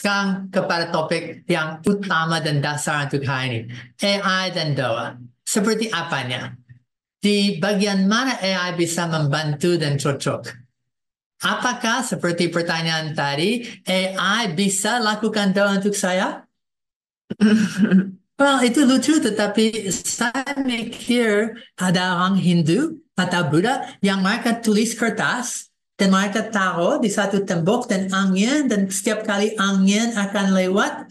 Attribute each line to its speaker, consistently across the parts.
Speaker 1: Sekarang kepada topik yang utama dan dasar untuk hari ini. AI dan doa. Seperti apanya? Di bagian mana AI bisa membantu dan cocok? Apakah seperti pertanyaan tadi, AI bisa lakukan doa untuk saya? Well, itu lucu, tetapi saya mikir ada orang Hindu atau Buddha yang mereka tulis kertas dan mereka taruh di satu tembok dan angin, dan setiap kali angin akan lewat,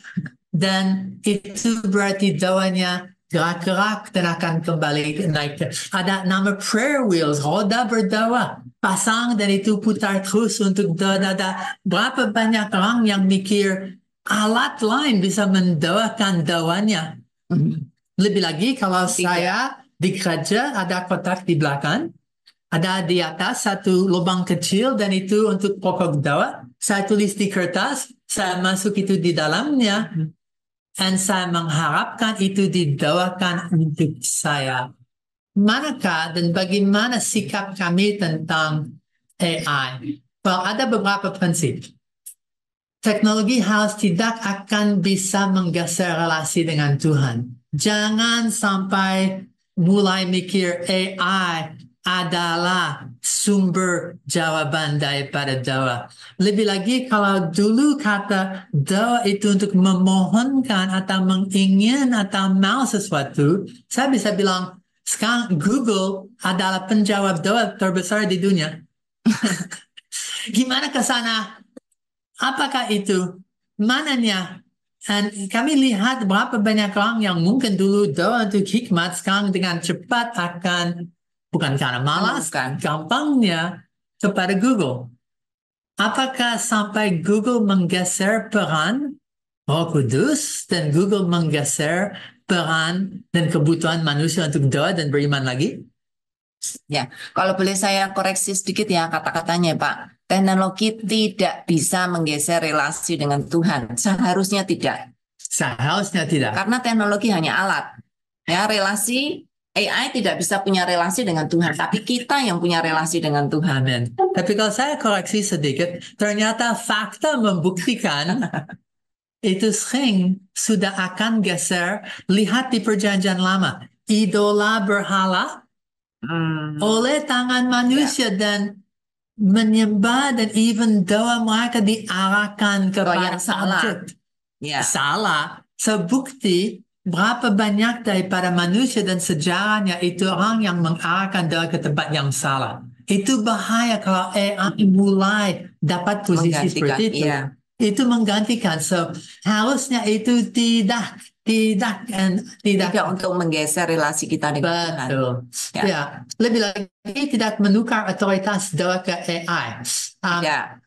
Speaker 1: dan itu berarti doanya gerak-gerak dan akan kembali naik. Ada nama prayer wheels, roda berdoa. Pasang dan itu putar terus untuk doa. Ada berapa banyak orang yang mikir alat lain bisa mendoakan doanya. Lebih lagi kalau saya di gereja ada kotak di belakang, ada di atas satu lubang kecil dan itu untuk pokok doa. Saya tulis di kertas, saya masuk itu di dalamnya, dan saya mengharapkan itu didoakan untuk saya. Manakah dan bagaimana sikap kami tentang AI? Well, ada beberapa prinsip. Teknologi harus tidak akan bisa menggeser relasi dengan Tuhan. Jangan sampai mulai mikir AI adalah sumber jawaban daripada doa. Lebih lagi kalau dulu kata doa itu untuk memohonkan atau mengingin atau mau sesuatu, saya bisa bilang sekarang Google adalah penjawab doa terbesar di dunia. Gimana ke sana? Apakah itu? Mananya? Dan kami lihat berapa banyak orang yang mungkin dulu doa untuk hikmat sekarang dengan cepat akan, bukan karena malas, gampangnya kepada Google. Apakah sampai Google menggeser peran Roh Kudus dan Google menggeser peran dan kebutuhan manusia untuk doa dan beriman lagi?
Speaker 2: Ya, kalau boleh saya koreksi sedikit ya kata-katanya Pak. Teknologi tidak bisa menggeser relasi dengan Tuhan. Seharusnya tidak.
Speaker 1: Seharusnya tidak.
Speaker 2: Karena teknologi hanya alat. Ya, relasi AI tidak bisa punya relasi dengan Tuhan, tapi kita yang punya relasi dengan Tuhan.
Speaker 1: Amin. Tapi kalau saya koreksi sedikit, ternyata fakta membuktikan itu sering sudah akan geser. Lihat di Perjanjian Lama, idola berhala oleh tangan manusia dan menyembah, dan even doa mereka diarahkan kepada
Speaker 2: yang salah.
Speaker 1: Salah. Sebukti berapa banyak daripada manusia dan sejarahnya itu orang yang mengarahkan doa ke tempat yang salah. Itu bahaya kalau AI mulai dapat posisi seperti itu.
Speaker 2: Iya.
Speaker 1: Itu menggantikan. So harusnya itu tidak
Speaker 2: untuk menggeser relasi kita dengan Tuhan.
Speaker 1: Betul. Ya. Lebih lagi tidak menukar otoritas doa ke AI.
Speaker 2: Ya.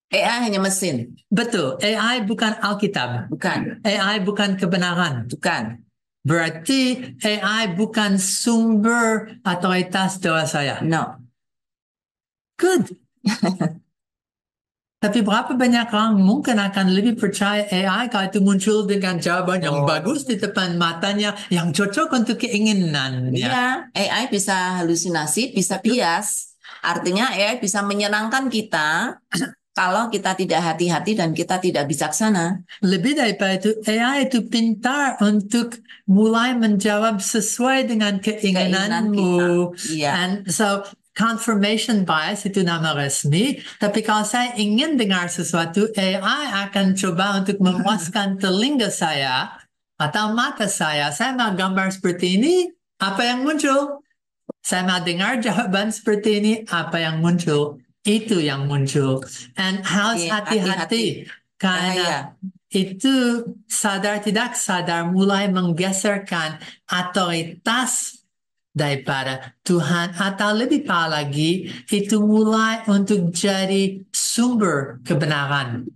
Speaker 2: AI hanya mesin.
Speaker 1: Betul. AI bukan Alkitab.
Speaker 2: Bukan.
Speaker 1: AI bukan kebenaran.
Speaker 2: Bukan.
Speaker 1: Berarti AI bukan sumber otoritas doa saya.
Speaker 2: No.
Speaker 1: Good. Tapi berapa banyak orang mungkin akan lebih percaya AI kalau itu muncul dengan jawaban yang bagus di depan matanya, yang cocok untuk keinginannya.
Speaker 2: Iya, AI bisa halusinasi, bisa bias. Artinya AI bisa menyenangkan kita kalau kita tidak hati-hati dan kita tidak bijaksana.
Speaker 1: Lebih daripada itu, AI itu pintar untuk mulai menjawab sesuai dengan keinginanmu.
Speaker 2: Iya.
Speaker 1: And so confirmation bias itu nama resmi, tapi kalau saya ingin dengar sesuatu, AI akan coba untuk memuaskan telinga saya atau mata saya. Saya mau gambar seperti ini, apa yang muncul? Saya mau dengar jawaban seperti ini, apa yang muncul? Itu yang muncul. And harus hati-hati. Karena itu sadar tidak sadar mulai menggeserkan otoritas daripada Tuhan, atau lebih parah lagi, itu mulai untuk jadi sumber kebenaran.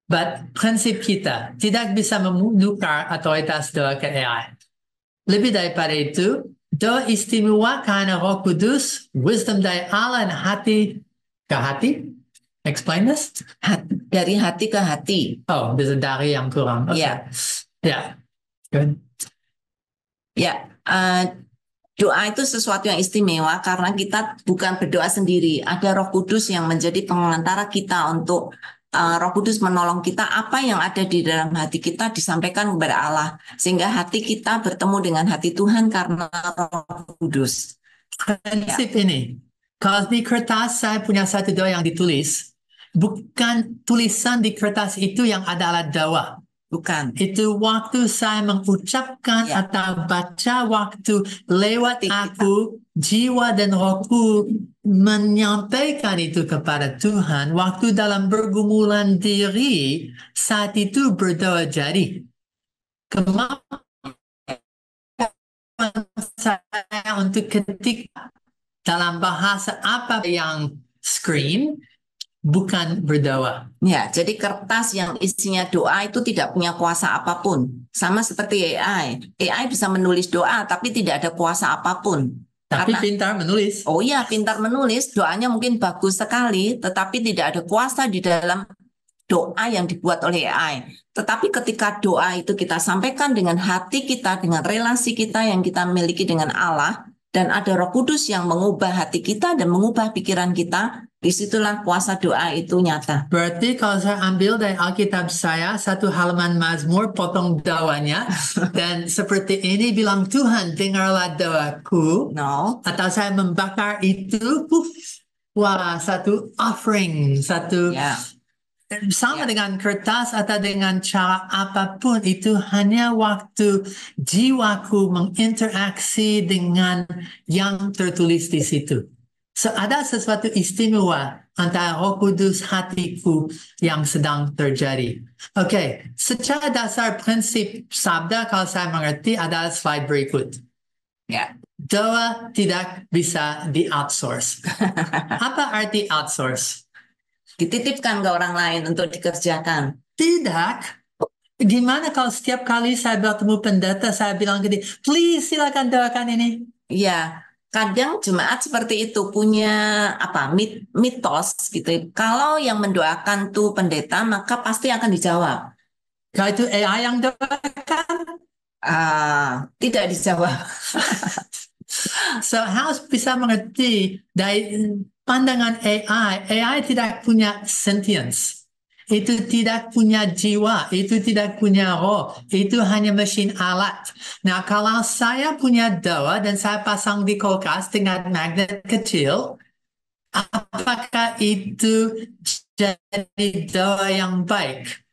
Speaker 1: But prinsip kita tidak bisa menukar otoritas doa ke AI. Lebih daripada itu, doa istimewa karena Roh Kudus, wisdom dari Allah, dan hati ke hati. Explain this?
Speaker 2: Dari hati ke hati.
Speaker 1: Oh, bisa dari yang kurang.
Speaker 2: Okay.
Speaker 1: Yeah. Yeah. Good.
Speaker 2: Ya, doa itu sesuatu yang istimewa karena kita bukan berdoa sendiri. Ada Roh Kudus yang menjadi pengantara kita untuk Roh Kudus menolong kita, apa yang ada di dalam hati kita disampaikan kepada Allah, sehingga hati kita bertemu dengan hati Tuhan karena Roh Kudus.
Speaker 1: Prinsip ini, kalau di kertas saya punya satu doa yang ditulis, bukan tulisan di kertas itu yang adalah doa.
Speaker 2: Bukan.
Speaker 1: Itu waktu saya mengucapkan atau baca waktu lewat aku, jiwa dan rohku menyampaikan itu kepada Tuhan. Waktu dalam pergumulan diri, saat itu berdoa jadi. Kemampuan saya untuk ketika dalam bahasa apa yang screen, bukan berdoa.
Speaker 2: Ya, jadi kertas yang isinya doa itu tidak punya kuasa apapun. Sama seperti AI. AI bisa menulis doa, tapi tidak ada kuasa apapun.
Speaker 1: Tapi pintar menulis.
Speaker 2: Oh iya, pintar menulis. Doanya mungkin bagus sekali, tetapi tidak ada kuasa di dalam doa yang dibuat oleh AI. Tetapi ketika doa itu kita sampaikan dengan hati kita, dengan relasi kita yang kita miliki dengan Allah, dan ada Roh Kudus yang mengubah hati kita dan mengubah pikiran kita, disitulah kuasa doa itu nyata.
Speaker 1: Berarti kalau saya ambil dari Alkitab saya, satu halaman Mazmur, potong doanya, dan seperti ini bilang, Tuhan dengarlah doaku, atau saya membakar itu, wah, satu offering, satu... Sama dengan kertas atau dengan cara apapun, itu hanya waktu jiwaku menginteraksi dengan yang tertulis di situ. So, ada sesuatu istimewa antara Roh Kudus hatiku yang sedang terjadi. Oke, secara dasar prinsip sabda kalau saya mengerti adalah slide berikut. Doa tidak bisa di-outsource. Apa arti outsource?
Speaker 2: Dititipkan ke orang lain untuk dikerjakan.
Speaker 1: Tidak. Gimana kalau setiap kali saya bertemu pendeta, saya bilang ke dia, please silakan doakan ini.
Speaker 2: Iya, kadang jemaat seperti itu punya mitos gitu. Kalau yang mendoakan tuh pendeta, maka pasti akan dijawab.
Speaker 1: Kalau itu AI yang doakan?
Speaker 2: Tidak dijawab.
Speaker 1: So harus bisa mengerti dari pandangan AI tidak punya sentience. Itu tidak punya jiwa, itu tidak punya roh, itu hanya mesin alat. Nah, kalau saya punya doa dan saya pasang di kulkas dengan magnet kecil, apakah itu jadi doa yang baik?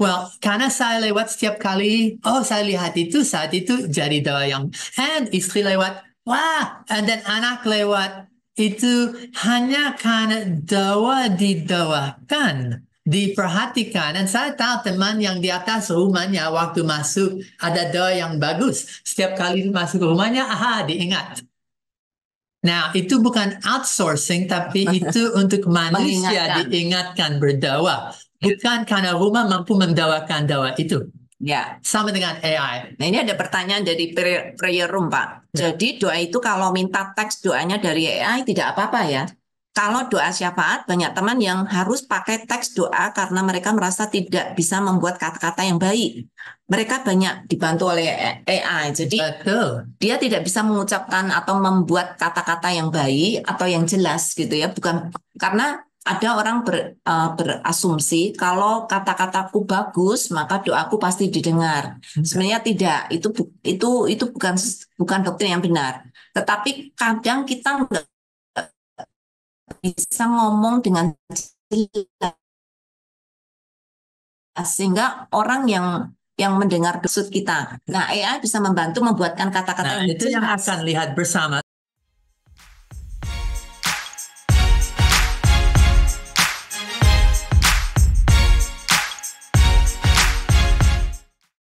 Speaker 1: Well, karena saya lewat setiap kali, saya lihat itu, saat itu jadi doa yang, and istri lewat, wah, dan anak lewat, itu hanya karena doa didoakan, diperhatikan. Dan saya tahu teman yang di atas rumahnya waktu masuk ada doa yang bagus. Setiap kali masuk ke rumahnya, diingat. Nah, itu bukan outsourcing, tapi itu untuk manusia diingatkan berdoa. Bukan karena rumah mampu mendoakan doa itu.
Speaker 2: Ya.
Speaker 1: Sama dengan AI.
Speaker 2: Nah, ini ada pertanyaan dari prayer room, Pak. Jadi doa itu kalau minta teks doanya dari AI tidak apa-apa ya. Kalau doa syafaat, banyak teman yang harus pakai teks doa karena mereka merasa tidak bisa membuat kata-kata yang baik. Mereka banyak dibantu oleh AI. Jadi dia tidak bisa mengucapkan atau membuat kata-kata yang baik atau yang jelas gitu ya. Bukan karena ada orang berasumsi kalau kata-kataku bagus maka doaku pasti didengar. Sebenarnya tidak, itu bukan doktrin yang benar. Tetapi kadang kita nggak bisa ngomong dengan jelas sehingga orang yang mendengar maksud kita. Nah, AI bisa membantu membuatkan kata-kata
Speaker 1: itu yang akan lihat bersama.